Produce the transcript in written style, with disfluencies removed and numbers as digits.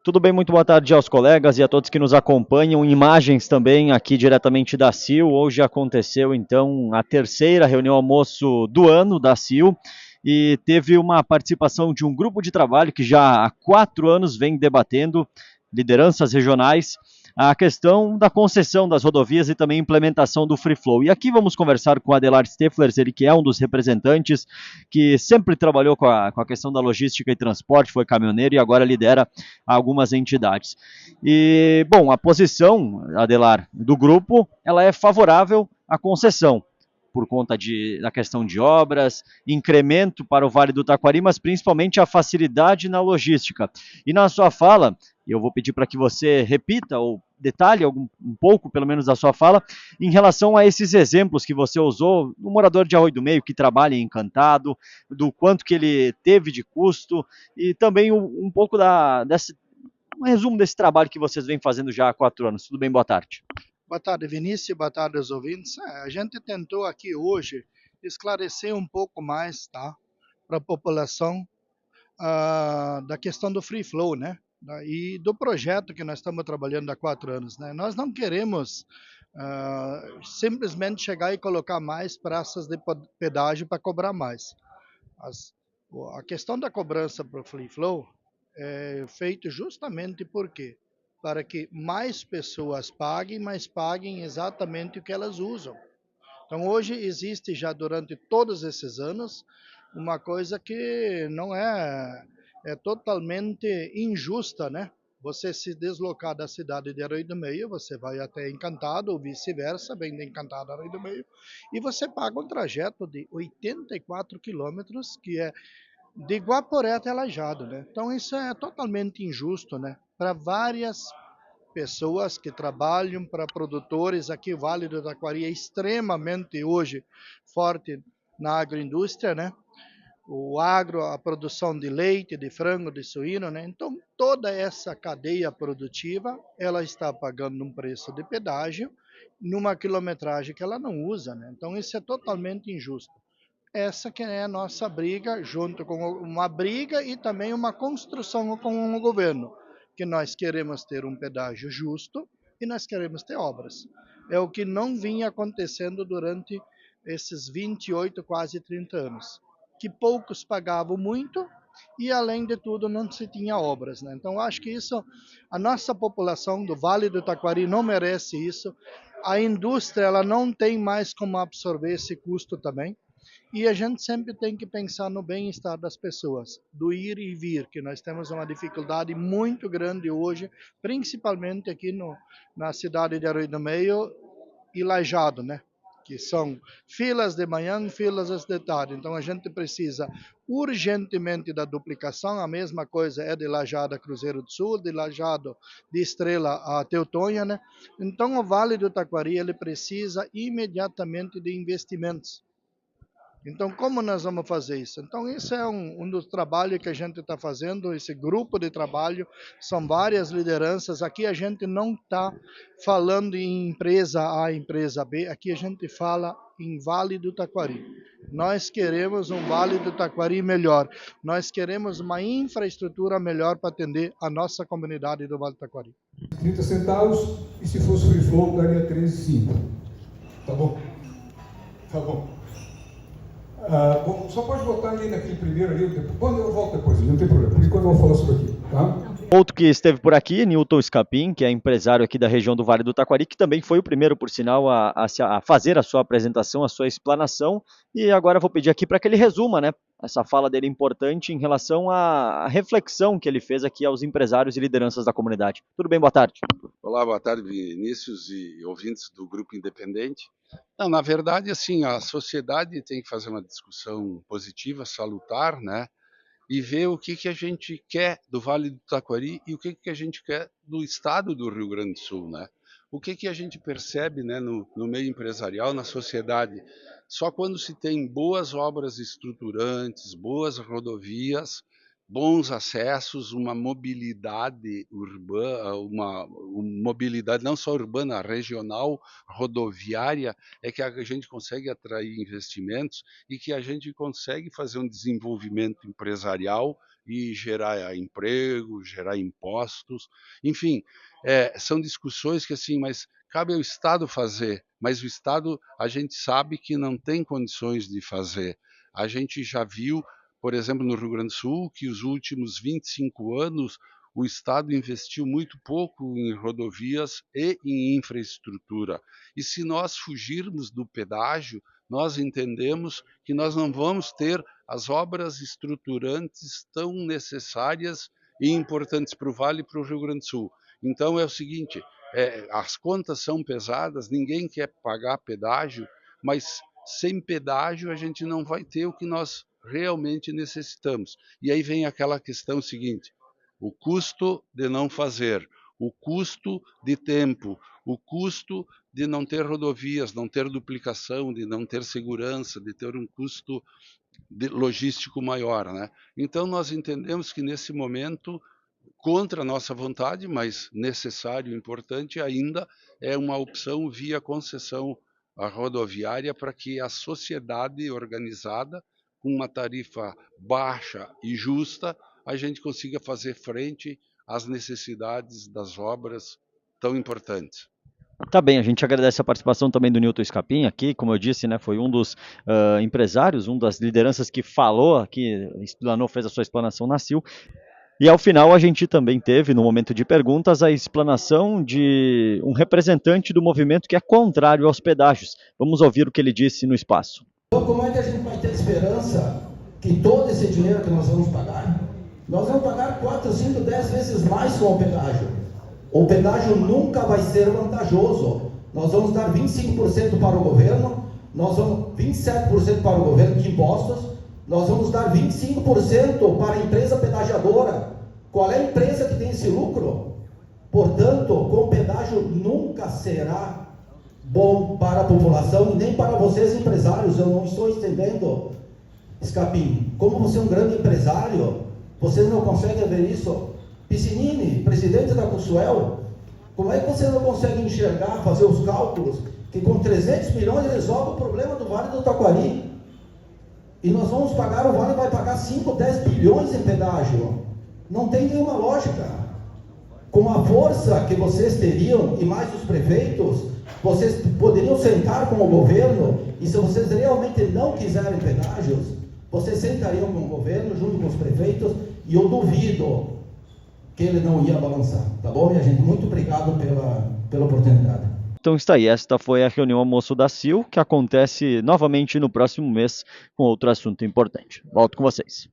Tudo bem, muito boa tarde aos colegas e a todos que nos acompanham. Imagens também aqui diretamente da CIL. Hoje aconteceu então a terceira reunião almoço do ano da CIL e teve uma participação de um grupo de trabalho que já há 4 anos vem debatendo, lideranças regionais, a questão da concessão das rodovias e também implementação do Free Flow. E aqui vamos conversar com o Adelar Stefflers, ele que é um dos representantes, que sempre trabalhou com a questão da logística e transporte, foi caminhoneiro e agora lidera algumas entidades. E, bom, a posição, Adelar, do grupo, ela é favorável à concessão, por conta da questão de obras, incremento para o Vale do Taquari, mas principalmente a facilidade na logística. E na sua fala, eu vou pedir para que você repita ou detalhe um pouco, pelo menos, da sua fala, em relação a esses exemplos que você usou, o morador de Arroio do Meio que trabalha em Encantado, do quanto que ele teve de custo, e também um pouco um resumo desse trabalho que vocês vêm fazendo já há 4 anos. Tudo bem? Boa tarde. Boa tarde, Vinícius. Boa tarde aos ouvintes. A gente tentou aqui hoje esclarecer um pouco mais, tá, para a população da questão do free flow, né? E do projeto que nós estamos trabalhando há 4 anos, né? Nós não queremos simplesmente chegar e colocar mais praças de pedágio para cobrar mais. As, a questão da cobrança para o free flow é feito justamente por quê? Para que mais pessoas paguem, mas paguem exatamente o que elas usam. Então hoje existe já durante todos esses anos uma coisa que não é totalmente injusta, né? Você se deslocar da cidade de Arroio do Meio, você vai até Encantado ou vice-versa, vem de Encantado a Arroio do Meio, e você paga um trajeto de 84 quilômetros, que é de Guaporé até Lajeado, né? Então isso é totalmente injusto, né? Para várias pessoas que trabalham, para produtores. Aqui o Vale do Taquari é extremamente hoje forte na agroindústria, né? O agro, a produção de leite, de frango, de suíno, né? Então toda essa cadeia produtiva, ela está pagando um preço de pedágio numa quilometragem que ela não usa, né? Então isso é totalmente injusto. Essa que é a nossa briga, junto com uma briga e também uma construção com o governo, que nós queremos ter um pedágio justo e nós queremos ter obras. É o que não vinha acontecendo durante esses 28, quase 30 anos, que poucos pagavam muito e, além de tudo, não se tinha obras, né? Então, acho que isso, a nossa população do Vale do Taquari não merece isso. A indústria, ela não tem mais como absorver esse custo também. E a gente sempre tem que pensar no bem-estar das pessoas, do ir e vir, que nós temos uma dificuldade muito grande hoje, principalmente aqui na cidade de Arroio do Meio e Lajeado, né? Que são filas de manhã, filas de tarde. Então a gente precisa urgentemente da duplicação. A mesma coisa é de Lajeado a Cruzeiro do Sul, de Lajeado de Estrela a Teutonha, né? Então o Vale do Taquari ele precisa imediatamente de investimentos. Então, como nós vamos fazer isso? Então, isso é um dos trabalhos que a gente está fazendo, esse grupo de trabalho, são várias lideranças. Aqui a gente não está falando em empresa A, empresa B, aqui a gente fala em Vale do Taquari. Nós queremos um Vale do Taquari melhor, nós queremos uma infraestrutura melhor para atender a nossa comunidade do Vale do Taquari. 30 centavos e se fosse free flow daria 13,5. Tá bom? Tá bom. Bom, só pode voltar ali naquele primeiro ali, quando eu volto depois, não tem problema, por enquanto eu vou falar sobre aquilo, tá? Outro que esteve por aqui, Newton Scapin, que é empresário aqui da região do Vale do Taquari, que também foi o primeiro, por sinal, a fazer a sua apresentação, a sua explanação. E agora vou pedir aqui para que ele resuma, né, essa fala dele importante em relação à reflexão que ele fez aqui aos empresários e lideranças da comunidade. Tudo bem, boa tarde. Olá, boa tarde, Vinícius e ouvintes do Grupo Independente. Não, na verdade, assim, a sociedade tem que fazer uma discussão positiva, salutar, né? E ver o que a gente quer do Vale do Taquari e o que a gente quer do estado do Rio Grande do Sul, né? O que a gente percebe, né, no meio empresarial, na sociedade? Só quando se tem boas obras estruturantes, boas rodovias, bons acessos, uma mobilidade urbana, uma mobilidade não só urbana, regional, rodoviária, é que a gente consegue atrair investimentos e que a gente consegue fazer um desenvolvimento empresarial e gerar emprego, gerar impostos, enfim, são discussões que assim, mas cabe ao Estado fazer, mas o Estado a gente sabe que não tem condições de fazer. A gente já viu, por exemplo, no Rio Grande do Sul, que os últimos 25 anos o Estado investiu muito pouco em rodovias e em infraestrutura. E se nós fugirmos do pedágio, nós entendemos que nós não vamos ter as obras estruturantes tão necessárias e importantes para o Vale e para o Rio Grande do Sul. Então é o seguinte, as contas são pesadas, ninguém quer pagar pedágio, mas sem pedágio a gente não vai ter o que nós realmente necessitamos. E aí vem aquela questão seguinte, o custo de não fazer, o custo de tempo, o custo de não ter rodovias, não ter duplicação, de não ter segurança, de ter um custo logístico maior, né? Então nós entendemos que nesse momento, contra a nossa vontade, mas necessário e importante ainda, é uma opção via concessão rodoviária para que a sociedade organizada, com uma tarifa baixa e justa, a gente consiga fazer frente às necessidades das obras tão importantes. Tá bem, a gente agradece a participação também do Newton Scapin aqui, como eu disse, né, foi um dos empresários, um das lideranças que falou aqui, explanou, fez a sua explanação na CIL. E ao final a gente também teve, no momento de perguntas, a explanação de um representante do movimento que é contrário aos pedágios. Vamos ouvir o que ele disse no espaço. Então como é que a gente vai ter esperança que todo esse dinheiro que nós vamos pagar, nós vamos pagar 4, 5, 10 vezes mais com o pedágio. O pedágio nunca vai ser vantajoso. Nós vamos dar 25% para o governo, nós vamos 27% para o governo de impostos, nós vamos dar 25% para a empresa pedagiadora. Qual é a empresa que tem esse lucro? Portanto, com pedágio nunca será bom para a população, nem para vocês empresários. Eu não estou entendendo, Scapin, como você é um grande empresário, vocês não conseguem ver isso? Piscinini, presidente da Consuel, como é que você não consegue enxergar, fazer os cálculos, que com 300 milhões resolve o problema do Vale do Taquari? E nós vamos pagar, o Vale vai pagar 5, 10 bilhões em pedágio. Não tem nenhuma lógica. Com a força que vocês teriam, e mais os prefeitos, vocês poderiam sentar com o governo, e se vocês realmente não quiserem pedágios, vocês sentariam com o governo, junto com os prefeitos, e eu duvido que ele não ia balançar. Tá bom, minha gente? Muito obrigado pela oportunidade. Então está aí, esta foi a reunião almoço da CIL, que acontece novamente no próximo mês com outro assunto importante. Volto com vocês.